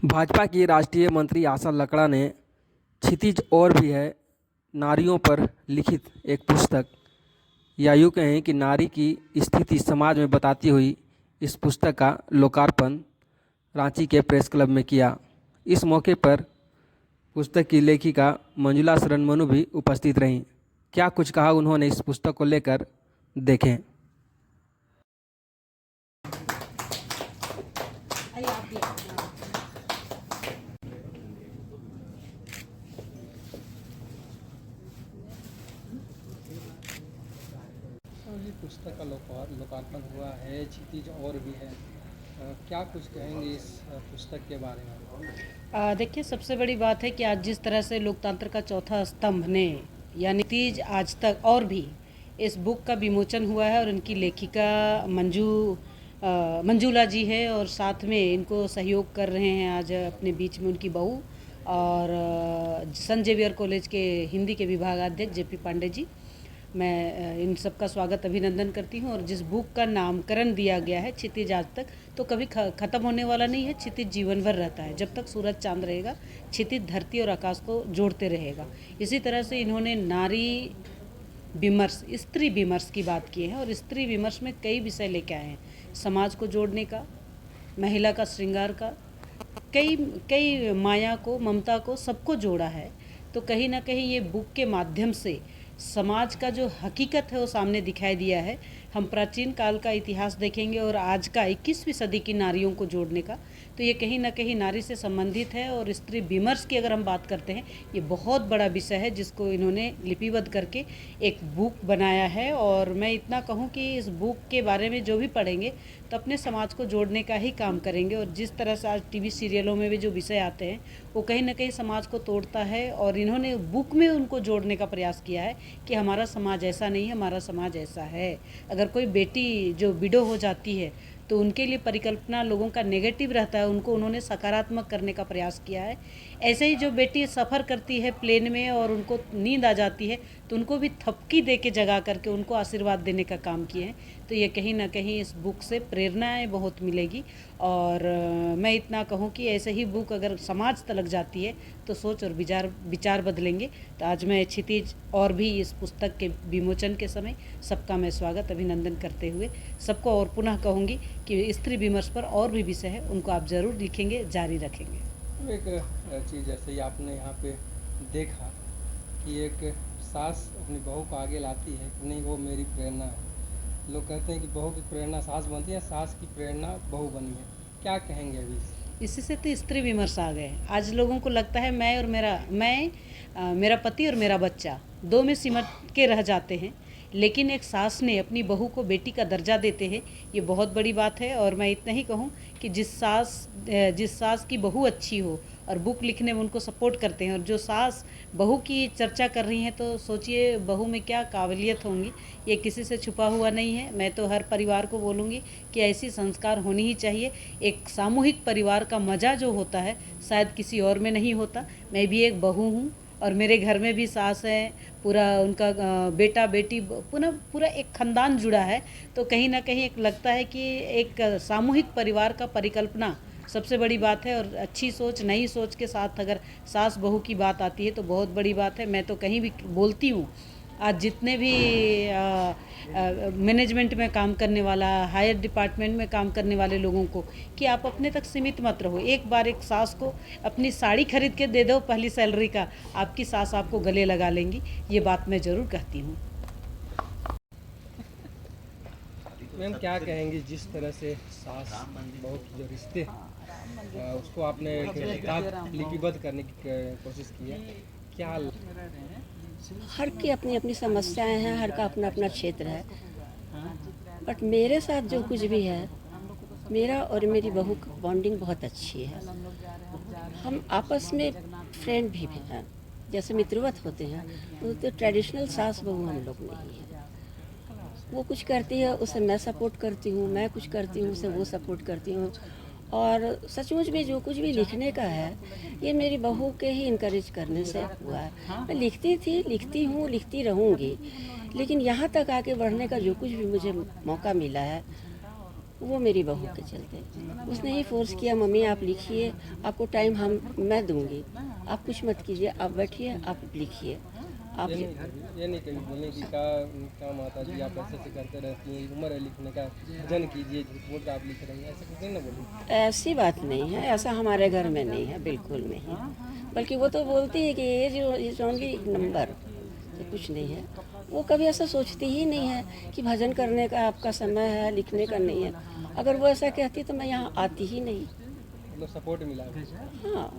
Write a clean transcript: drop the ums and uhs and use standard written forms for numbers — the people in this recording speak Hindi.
भाजपा की राष्ट्रीय मंत्री आशा लकड़ा ने क्षितिज और भी है नारियों पर लिखित एक पुस्तक या यूँ कहें कि नारी की स्थिति समाज में बताती हुई इस पुस्तक का लोकार्पण रांची के प्रेस क्लब में किया। इस मौके पर पुस्तक की लेखिका मंजुला शरण मनु भी उपस्थित रहीं। क्या कुछ कहा उन्होंने इस पुस्तक को लेकर, देखें। जी, पुस्तक का लोकार्पण हुआ है, क्षितिज और भी है। क्या कुछ कहेंगे इस पुस्तक के बारे में? देखिए, सबसे बड़ी बात है कि आज जिस तरह से लोकतंत्र का चौथा स्तंभ ने यानी तीज आज तक और भी इस बुक का विमोचन हुआ है और इनकी लेखिका मंजूला जी है और साथ में इनको सहयोग कर रहे हैं आज अपने बीच में उनकी बहू और सन जेवियर कॉलेज के हिंदी के विभागाध्यक्ष जेपी पांडे जी। मैं इन सब का स्वागत अभिनंदन करती हूँ। और जिस बुक का नामकरण दिया गया है क्षितिज आज तक, तो कभी ख़त्म होने वाला नहीं है। क्षितिज जीवन भर रहता है, जब तक सूरज चांद रहेगा क्षितिज धरती और आकाश को जोड़ते रहेगा। इसी तरह से इन्होंने नारी विमर्श, स्त्री विमर्श की बात की है और स्त्री विमर्श में कई विषय लेके आए हैं। समाज को जोड़ने का, महिला का श्रृंगार का, कई माया को, ममता को, सबको जोड़ा है। तो कहीं ना कहीं ये बुक के माध्यम से समाज का जो हकीकत है वो सामने दिखाई दिया है। हम प्राचीन काल का इतिहास देखेंगे और आज का 21वीं सदी की नारियों को जोड़ने का, तो ये कहीं ना कहीं नारी से संबंधित है। और स्त्री विमर्श की अगर हम बात करते हैं, ये बहुत बड़ा विषय है जिसको इन्होंने लिपिबद्ध करके एक बुक बनाया है। और मैं इतना कहूँ कि इस बुक के बारे में जो भी पढ़ेंगे तो अपने समाज को जोड़ने का ही काम करेंगे। और जिस तरह से आज टीवी सीरियलों में भी जो विषय आते हैं वो कहीं ना कहीं समाज को तोड़ता है, और इन्होंने बुक में उनको जोड़ने का प्रयास किया है कि हमारा समाज ऐसा नहीं है, हमारा समाज ऐसा है। अगर कोई बेटी जो विडो हो जाती है तो उनके लिए परिकल्पना लोगों का नेगेटिव रहता है, उनको उन्होंने सकारात्मक करने का प्रयास किया है। ऐसे ही जो बेटी सफ़र करती है प्लेन में और उनको नींद आ जाती है तो उनको भी थपकी दे के जगा करके उनको आशीर्वाद देने का काम किए हैं। तो ये कहीं ना कहीं इस बुक से प्रेरणाएं बहुत मिलेगी। और मैं इतना कहूँ कि ऐसे ही बुक अगर समाज तलक जाती है तो सोच और विचार बदलेंगे। तो आज मैं क्षितिज और भी इस पुस्तक के विमोचन के समय सबका मैं स्वागत अभिनंदन करते हुए सबको और पुनः कहूँगी कि स्त्री विमर्श पर और भी विषय है, उनको आप ज़रूर लिखेंगे, जारी रखेंगे। एक चीज़ जैसे ही आपने यहाँ पे देखा कि एक सास अपनी बहू को आगे लाती है कि नहीं वो मेरी प्रेरणा है। लोग कहते हैं कि बहू की प्रेरणा सास बनती है, सास की प्रेरणा बहू बनी है। क्या कहेंगे अभी? इसी से तो स्त्री विमर्श आ गए। आज लोगों को लगता है मैं और मेरा पति और मेरा बच्चा दो में सिमट के रह जाते हैं, लेकिन एक सास ने अपनी बहू को बेटी का दर्जा देते हैं, ये बहुत बड़ी बात है। और मैं इतना ही कहूँ कि जिस सास की बहू अच्छी हो और बुक लिखने में उनको सपोर्ट करते हैं, और जो सास बहू की चर्चा कर रही हैं, तो सोचिए बहू में क्या काबिलियत होंगी। ये किसी से छुपा हुआ नहीं है। मैं तो हर परिवार को बोलूँगी कि ऐसी संस्कार होनी ही चाहिए। एक सामूहिक परिवार का मज़ा जो होता है शायद किसी और में नहीं होता। मैं भी एक बहू हूँ और मेरे घर में भी सास है, पूरा उनका बेटा बेटी पूरा एक ख़ानदान जुड़ा है। तो कहीं ना कहीं एक लगता है कि एक सामूहिक परिवार का परिकल्पना सबसे बड़ी बात है। और अच्छी सोच, नई सोच के साथ अगर सास बहू की बात आती है तो बहुत बड़ी बात है। मैं तो कहीं भी बोलती हूँ, आज जितने भी मैनेजमेंट में काम करने वाला, हायर डिपार्टमेंट में काम करने वाले लोगों को, कि आप अपने तक सीमित मत रहो। एक बार एक सास को अपनी साड़ी खरीद के दे दो पहली सैलरी का, आपकी सास आपको गले लगा लेंगी। ये बात मैं ज़रूर कहती हूँ। मैम, क्या कहेंगी जिस तरह से सास बहू के जो रिश्ते उसको आपने किताब लिपिबद्ध करने की कोशिश की है, क्या? हर की अपनी अपनी समस्याएं हैं, हर का अपना अपना क्षेत्र है। बट मेरे साथ जो कुछ भी है, मेरा और मेरी बहू की बॉन्डिंग बहुत अच्छी है। हम आपस में फ्रेंड भी हैं, जैसे मित्रवत होते हैं। वो तो ट्रेडिशनल सास बहू हम लोग नहीं है। वो कुछ करती है उसे मैं सपोर्ट करती हूँ, मैं कुछ करती हूँ उसे वो सपोर्ट करती हूँ। और सचमुच में जो कुछ भी लिखने का है ये मेरी बहू के ही इनकरेज करने से हुआ है। मैं लिखती थी, लिखती हूँ, लिखती रहूँगी, लेकिन यहाँ तक आगे बढ़ने का जो कुछ भी मुझे मौका मिला है वो मेरी बहू के चलते। उसने ही फोर्स किया, मम्मी आप लिखिए, आपको टाइम मैं दूंगी, आप कुछ मत कीजिए, आप बैठिए, आप लिखिए। आप ये नहीं कभी बोले कि क्या माता जी आप ऐसे करते रहती हैं, उम्र है लिखने का, जन कीजिए, झूठ बोल के आप लिख रही हैं, ऐसा कुछ नहीं ना बोली? ऐसी बात नहीं है, ऐसा हमारे घर में नहीं है, बिल्कुल नहीं। बल्कि वो तो बोलती है कि ये जो ओनली नंबर, तो कुछ नहीं है। वो कभी ऐसा सोचती ही नहीं है कि भजन करने का आपका समय है, लिखने का नहीं है। अगर वो ऐसा कहती तो मैं यहाँ आती ही नहीं। मतलब सपोर्ट मिला है। हाँ।